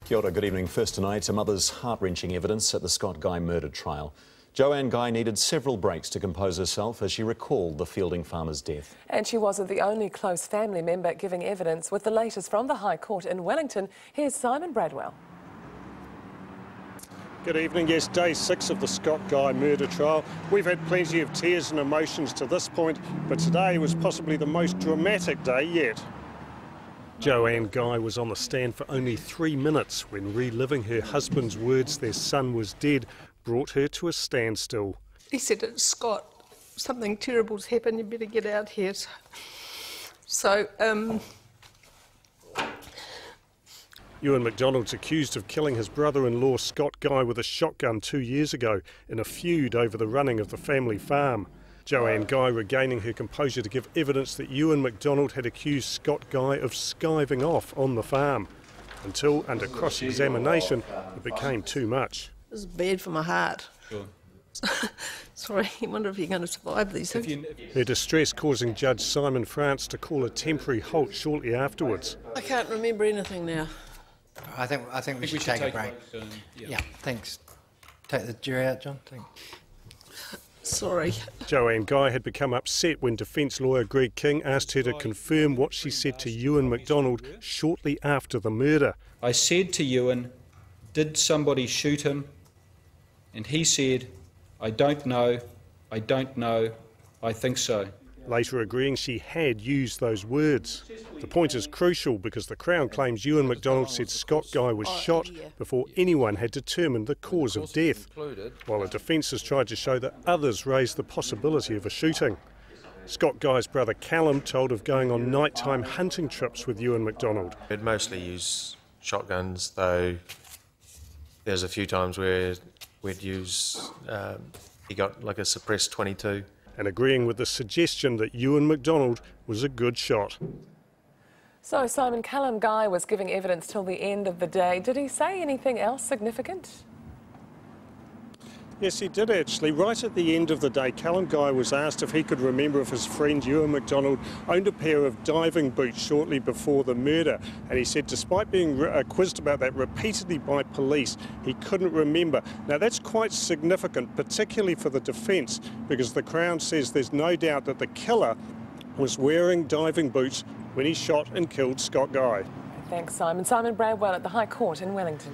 Kia ora, good evening. First tonight, a mother's heart-wrenching evidence at the Scott Guy murder trial. Joanne Guy needed several breaks to compose herself as she recalled the Fielding farmer's death. And she wasn't the only close family member giving evidence. With the latest from the High Court in Wellington, here's Simon Bradwell. Good evening. Yes, day 6 of the Scott Guy murder trial. We've had plenty of tears and emotions to this point, but today was possibly the most dramatic day yet. Joanne Guy was on the stand for only 3 minutes when reliving her husband's words their son was dead brought her to a standstill. He said, "It's Scott, something terrible's happened, you better get out here." So, Ewan McDonald's accused of killing his brother-in-law Scott Guy with a shotgun 2 years ago in a feud over the running of the family farm. Joanne Guy regaining her composure to give evidence that Ewan McDonald had accused Scott Guy of skiving off on the farm, until, under cross-examination, it became too much. this is bad for my heart. Sure. Sorry, I wonder if you're going to survive these things. Her distress causing Judge Simon France to call a temporary halt shortly afterwards. I can't remember anything now. I think we should take a break. Yeah, thanks. Take the jury out, John. Thanks. Sorry. Joanne Guy had become upset when defence lawyer Greg King asked her to confirm what she said to Ewan McDonald shortly after the murder. I said to Ewan, "Did somebody shoot him?" And he said, "I don't know, I don't know, I think so." Later agreeing she had used those words. The point is crucial because the Crown claims Ewan McDonald said Scott Guy was shot before anyone had determined the cause of death, while the defence has tried to show that others raised the possibility of a shooting. Scott Guy's brother Callum told of going on nighttime hunting trips with Ewan McDonald. We'd mostly use shotguns, though there's a few times where we'd use, he got like a suppressed 22. And agreeing with the suggestion that Ewan McDonald was a good shot. So, Simon, Callum Guy was giving evidence till the end of the day. Did he say anything else significant? Yes, he did actually. Right at the end of the day, Callum Guy was asked if he could remember if his friend Ewan McDonald owned a pair of diving boots shortly before the murder. And he said despite being quizzed about that repeatedly by police, he couldn't remember. Now that's quite significant, particularly for the defence, because the Crown says there's no doubt that the killer was wearing diving boots when he shot and killed Scott Guy. Thanks, Simon. Simon Bradwell at the High Court in Wellington.